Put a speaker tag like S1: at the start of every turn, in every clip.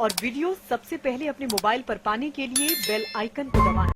S1: और वीडियो सबसे पहले अपने मोबाइल पर पाने के लिए बेल आइकन को दबाएं।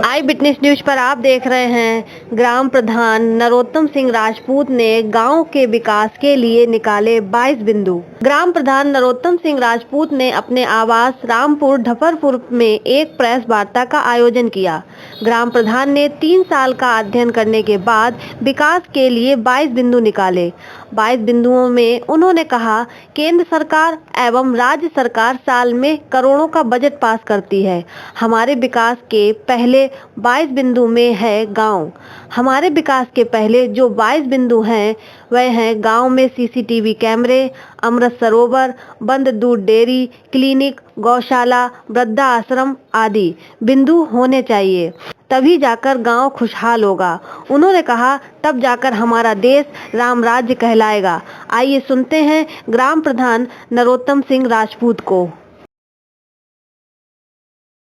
S2: आई विटनेस न्यूज पर आप देख रहे हैं ग्राम प्रधान नरोत्तम सिंह राजपूत ने गांव के विकास के लिए निकाले 22 बिंदु। ग्राम प्रधान नरोत्तम सिंह राजपूत ने अपने आवास रामपुर ढफरपुर में एक प्रेस वार्ता का आयोजन किया। ग्राम प्रधान ने 3 साल का अध्ययन करने के बाद विकास के लिए 22 बिंदु निकाले। 22 बिंदुओं में उन्होंने कहा, केंद्र सरकार एवं राज्य सरकार साल में करोड़ों का बजट पास करती है। हमारे विकास के पहले 22 बिंदु में है गांव। हमारे विकास के पहले जो 22 बिंदु हैं वह हैं गांव में सीसीटीवी कैमरे, अमृत सरोवर, बंद दूध डेयरी, क्लिनिक, गौशाला, वृद्धा आश्रम आदि बिंदु होने चाहिए, तभी जाकर गांव खुशहाल होगा। उन्होंने कहा, तब जाकर हमारा देश राम राज्य कहलाएगा। आइए सुनते हैं ग्राम प्रधान नरोत्तम सिंह राजपूत को।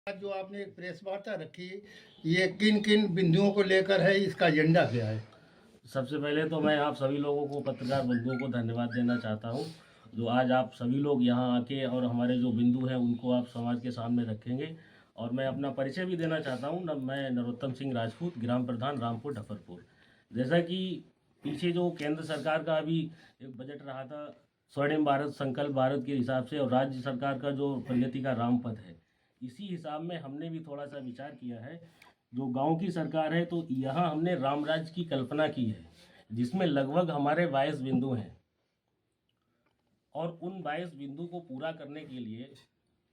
S3: आज जो आपने एक प्रेस वार्ता रखी, ये किन किन बिंदुओं को लेकर है, इसका एजेंडा क्या है?
S4: सबसे पहले तो मैं आप सभी लोगों को, पत्रकार बंधुओं को धन्यवाद देना चाहता हूं, जो आज आप सभी लोग यहां आके और हमारे जो बिंदु हैं उनको आप समाज के सामने रखेंगे। और मैं अपना परिचय भी देना चाहता हूं। मैं नरोत्तम सिंह राजपूत, ग्राम प्रधान रामपुर ढफरपुर। जैसा कि पीछे जो केंद्र सरकार का अभी एक बजट रहा था स्वर्णिम भारत, संकल्प भारत के हिसाब से, और राज्य सरकार का जो प्रगति का रामपथ है, इसी हिसाब में हमने भी थोड़ा सा विचार किया है। जो गांव की सरकार है तो यहाँ हमने राम राज्य की कल्पना की है, जिसमें लगभग हमारे 22 बिंदु हैं। और उन 22 बिंदु को पूरा करने के लिए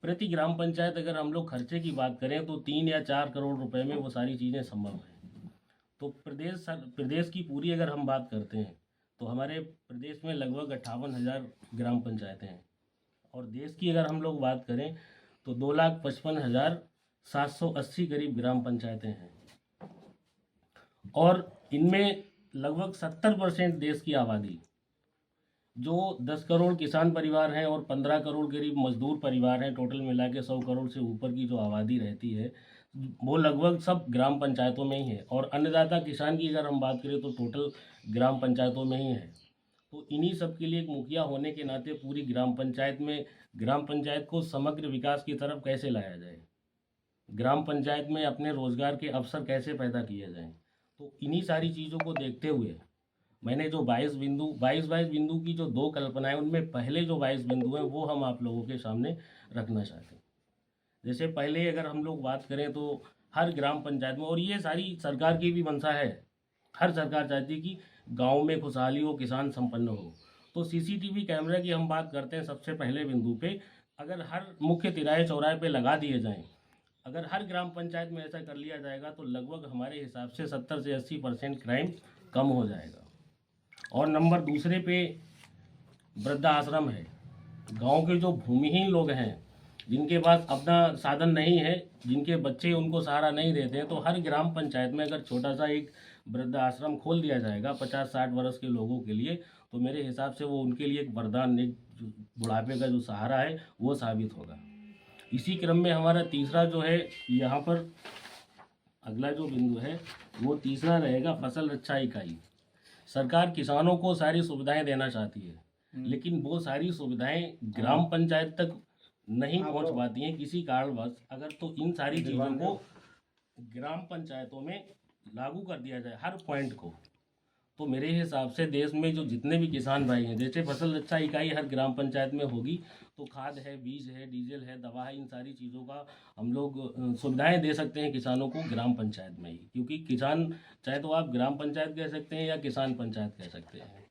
S4: प्रति ग्राम पंचायत अगर हम लोग खर्चे की बात करें तो 3 या 4 करोड़ रुपए में वो सारी चीज़ें संभव हैं। तो प्रदेश की पूरी अगर हम बात करते हैं तो हमारे प्रदेश में लगभग 58,000 ग्राम पंचायतें हैं। और देश की अगर हम लोग बात करें तो 2,55,780 करीब ग्राम पंचायतें हैं। और इनमें लगभग 70% देश की आबादी, जो 10 करोड़ किसान परिवार हैं और 15 करोड़ करीब मजदूर परिवार हैं, टोटल मिला के 100 करोड़ से ऊपर की जो आबादी रहती है, वो लगभग सब ग्राम पंचायतों में ही है। और अन्नदाता किसान की अगर हम बात करें तो टोटल ग्राम पंचायतों में ही है। तो इन्हीं सब के लिए एक मुखिया होने के नाते पूरी ग्राम पंचायत को समग्र विकास की तरफ कैसे लाया जाए, ग्राम पंचायत में अपने रोजगार के अवसर कैसे पैदा किए जाएं, तो इन्हीं सारी चीज़ों को देखते हुए मैंने जो 22 बिंदु की जो 2 कल्पनाएं, उनमें पहले जो 22 बिंदु हैं वो हम आप लोगों के सामने रखना चाहते हैं। जैसे पहले अगर हम लोग बात करें तो हर ग्राम पंचायत में, और ये सारी सरकार की भी मंशा है, हर सरकार चाहती है कि गांव में खुशहाली हो, किसान संपन्न हो। तो सीसीटीवी कैमरा की हम बात करते हैं सबसे पहले बिंदु पे, अगर हर मुख्य तिराहे चौराहे पे लगा दिए जाएं, अगर हर ग्राम पंचायत में ऐसा कर लिया जाएगा तो लगभग हमारे हिसाब से 70 से 80% क्राइम कम हो जाएगा। और नंबर दूसरे पे वृद्धा आश्रम है। गांव के जो भूमिहीन लोग हैं, जिनके पास अपना साधन नहीं है, जिनके बच्चे उनको सहारा नहीं देते हैं, तो हर ग्राम पंचायत में अगर छोटा सा एक वृद्धा आश्रम खोल दिया जाएगा 50-60 वर्ष के लोगों के लिए, तो मेरे हिसाब से वो उनके लिए एक वरदान, एक बुढ़ापे का जो सहारा है वो साबित होगा। इसी क्रम में हमारा तीसरा जो है, यहाँ पर अगला जो बिंदु है वो तीसरा रहेगा फसल रक्षा इकाई। सरकार किसानों को सारी सुविधाएं देना चाहती है, लेकिन वो सारी सुविधाएं ग्राम पंचायत तक नहीं पहुंच पाती हैं किसी कारणवश। अगर तो इन सारी चीज़ों को ग्राम पंचायतों में लागू कर दिया जाए हर पॉइंट को, तो मेरे हिसाब से देश में जो जितने भी किसान भाई हैं, जैसे फसल रक्षा इकाई हर ग्राम पंचायत में होगी तो खाद है, बीज है, डीजल है, दवा है, इन सारी चीज़ों का हम लोग सुविधाएं दे सकते हैं किसानों को ग्राम पंचायत में ही। क्योंकि किसान, चाहे तो आप ग्राम पंचायत कह सकते हैं या किसान पंचायत कह सकते हैं।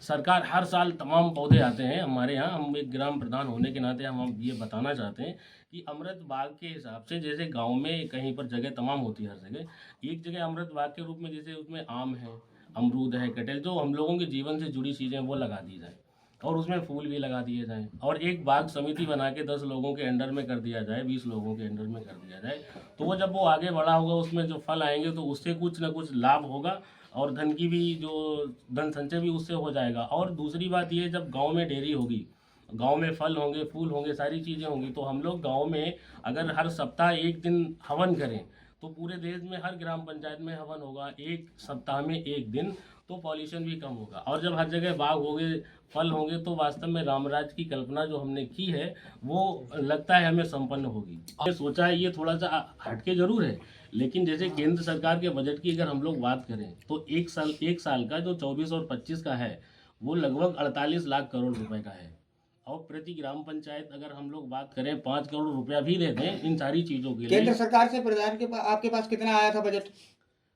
S4: सरकार हर साल तमाम पौधे आते हैं हमारे यहाँ। हम एक ग्राम प्रधान होने के नाते हम ये बताना चाहते हैं कि अमृत बाग के हिसाब से, जैसे गांव में कहीं पर जगह तमाम होती है, हर जगह एक जगह अमृत बाग के रूप में, जैसे उसमें आम है, अमरूद है, कटहल, जो हम लोगों के जीवन से जुड़ी चीज़ें वो लगा दी जाए, और उसमें फूल भी लगा दिए जाएँ। और एक बाग समिति बना के 10 लोगों के अंडर में कर दिया जाए, 20 लोगों के अंडर में कर दिया जाए, तो वो जब वो आगे बढ़ा होगा, उसमें जो फल आएंगे तो उससे कुछ ना कुछ लाभ होगा, और धन की भी जो धन संचय भी उससे हो जाएगा। और दूसरी बात ये, जब गांव में डेयरी होगी, गांव में फल होंगे, फूल होंगे, सारी चीज़ें होंगी, तो हम लोग गांव में अगर हर सप्ताह एक दिन हवन करें तो पूरे देश में हर ग्राम पंचायत में हवन होगा एक सप्ताह में एक दिन, तो पॉल्यूशन भी कम होगा। और जब हर जगह बाग होंगे, फल होंगे, तो वास्तव में रामराज की कल्पना जो हमने की है वो लगता है हमें संपन्न होगी। हमने सोचा है, ये थोड़ा सा हटके जरूर है, लेकिन जैसे केंद्र सरकार के बजट की अगर हम लोग बात करें तो एक साल का जो 24 और 25 का है वो लगभग 48 लाख करोड़ रुपए का है। और प्रति ग्राम पंचायत अगर हम लोग बात करें 5 करोड़ रुपया भी दे दें इन सारी चीज़ों के लिए।
S5: केंद्र सरकार से प्रधान के आपके पास कितना आया था बजट?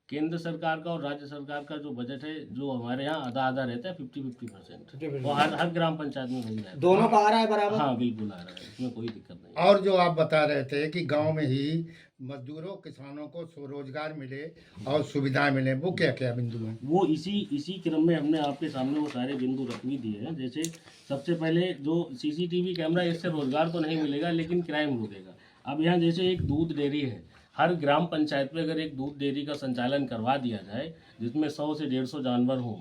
S4: केंद्र सरकार का और राज्य सरकार का जो बजट है, जो हमारे यहाँ आधा आधा रहता है, 50-50%, वो हर ग्राम पंचायत में मिल जाता है।
S5: दोनों का आ रहा है बराबर?
S4: हाँ बिल्कुल आ रहा है, इसमें कोई दिक्कत नहीं।
S3: और जो आप बता रहे थे कि गांव में ही मजदूरों किसानों को स्वरोजगार मिले और सुविधाएं मिले, वो क्या क्या बिंदु हैं?
S4: वो इसी क्रम में हमने आपके सामने वो सारे बिंदु रख भी दिए हैं। जैसे सबसे पहले जो सीसीटीवी कैमरा, इससे रोजगार तो नहीं मिलेगा लेकिन क्राइम रुकेगा। अब यहाँ जैसे एक दूध डेयरी है, हर ग्राम पंचायत में अगर एक दूध डेयरी का संचालन करवा दिया जाए जिसमें 100 से 150 जानवर हों,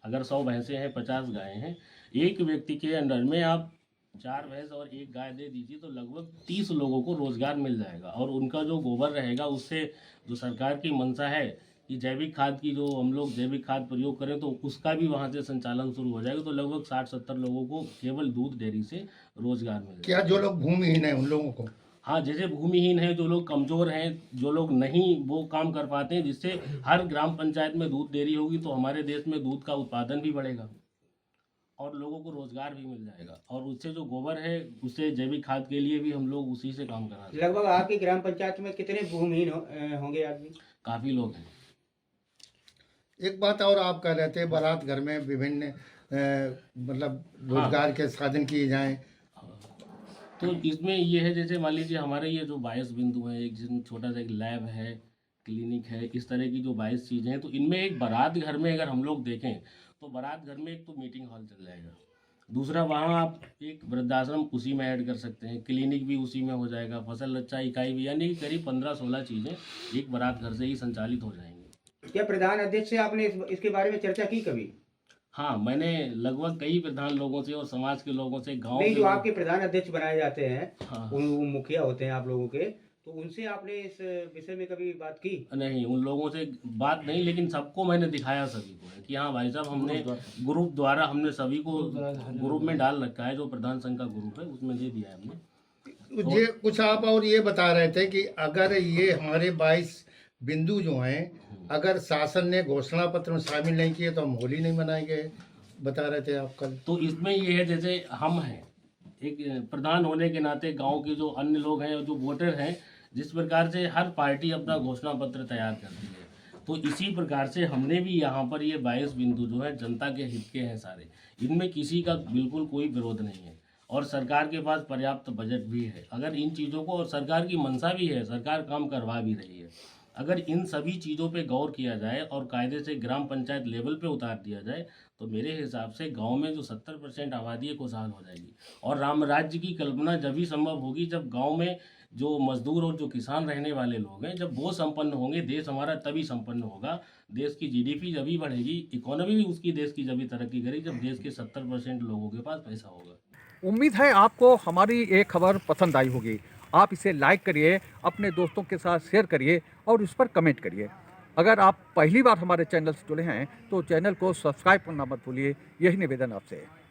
S4: अगर 100 भैंसें हैं, 50 गायें हैं, एक व्यक्ति के अंडर में आप 4 भैंस और 1 गाय दे दीजिए तो लगभग 30 लोगों को रोजगार मिल जाएगा। और उनका जो गोबर रहेगा उससे जो सरकार की मंशा है कि जैविक खाद की, जो हम लोग जैविक खाद प्रयोग करें, तो उसका भी वहाँ से संचालन शुरू हो जाएगा। तो लगभग 60-70 लोगों को केवल दूध डेयरी से रोजगार मिल
S3: क्या
S4: जाएगा।
S3: जो लोग भूमिहीन हैं उन लोगों को?
S4: हाँ, जैसे भूमिहीन है, जो लोग कमजोर हैं, जो लोग नहीं वो काम कर पाते हैं, जिससे हर ग्राम पंचायत में दूध डेयरी होगी तो हमारे देश में दूध का उत्पादन भी बढ़ेगा और लोगों को रोजगार भी मिल जाएगा। और उससे जो गोबर है उससे जैविक खाद के लिए भी हम लोग उसी से काम कराते हैं।
S5: लगभग आपकी ग्राम पंचायत में कितने भूमिहीन होंगे आदमी?
S4: काफी लोग हैं।
S3: एक बात और आप कह रहे थे, बारात घर में विभिन्न मतलब रोजगार के साधन किए जाएं।
S4: तो इसमें ये है, जैसे मान लीजिए हमारे ये जो 22 बिंदु हैं, एक जिसमें छोटा सा एक लैब है, क्लिनिक है, इस तरह की जो 22 चीज़ें हैं, तो इनमें एक बारात घर में अगर हम लोग देखें तो बारात घर में एक तो मीटिंग हॉल चल जाएगा, दूसरा वहाँ आप एक वृद्धाश्रम उसी में ऐड कर सकते हैं, क्लिनिक भी उसी में हो जाएगा, फसल रक्षा इकाई भी, यानी कि करीब 15-16 चीज़ें एक बारात घर से ही संचालित हो जाएंगी।
S5: क्या प्रधान अध्यक्ष से आपने इसके बारे में चर्चा की कभी?
S4: हाँ, मैंने लगभग कई प्रधान लोगों से और समाज के लोगों से, गाँव
S5: नहीं,
S4: के
S5: जो
S4: लोग-
S5: आपके प्रधान अध्यक्ष बनाए जाते हैं,
S4: हाँ,
S5: वो मुखिया होते हैं आप लोगों के, तो उनसे आपने इस विषय में कभी बात की?
S4: नहीं, उन लोगों से बात नहीं, लेकिन सबको मैंने दिखाया सभी को है कि हाँ भाई साहब, हमने ग्रुप द्वारा हमने सभी को ग्रुप में डाल रखा है, जो प्रधान संघ का ग्रुप है उसमें दे दिया है हमने।
S3: ये कुछ आप और ये बता रहे थे कि अगर ये हमारे 22 बिंदु जो हैं, अगर शासन ने घोषणा पत्र में शामिल नहीं किए तो हम होली नहीं मनाएंगे, बता रहे थे आप कल।
S4: तो इसमें ये है, जैसे हम हैं एक प्रधान होने के नाते, गांव के जो अन्य लोग हैं, जो वोटर हैं, जिस प्रकार से हर पार्टी अपना घोषणा पत्र तैयार करती है, तो इसी प्रकार से हमने भी यहाँ पर ये 22 बिंदु जो है जनता के हित के हैं सारे, इनमें किसी का बिल्कुल कोई विरोध नहीं है और सरकार के पास पर्याप्त बजट भी है। अगर इन चीज़ों को, और सरकार की मंशा भी है, सरकार काम करवा भी रही है, अगर इन सभी चीज़ों पे गौर किया जाए और कायदे से ग्राम पंचायत लेवल पे उतार दिया जाए तो मेरे हिसाब से गांव में जो 70% आबादी है खुशहाल हो जाएगी। और राम राज्य की कल्पना जब ही संभव होगी जब गांव में जो मजदूर और जो किसान रहने वाले लोग हैं, जब वो संपन्न होंगे, देश हमारा तभी संपन्न होगा। देश की जीडीपी जब ही बढ़ेगी, इकोनॉमी भी उसकी देश की जब ही तरक्की करेगी, जब देश के 70% लोगों के पास पैसा होगा।
S6: उम्मीद है आपको हमारी ये खबर पसंद आई होगी। आप इसे लाइक करिए, अपने दोस्तों के साथ शेयर करिए और उस पर कमेंट करिए। अगर आप पहली बार हमारे चैनल से जुड़े हैं तो चैनल को सब्सक्राइब करना मत भूलिए। यही निवेदन आपसे है।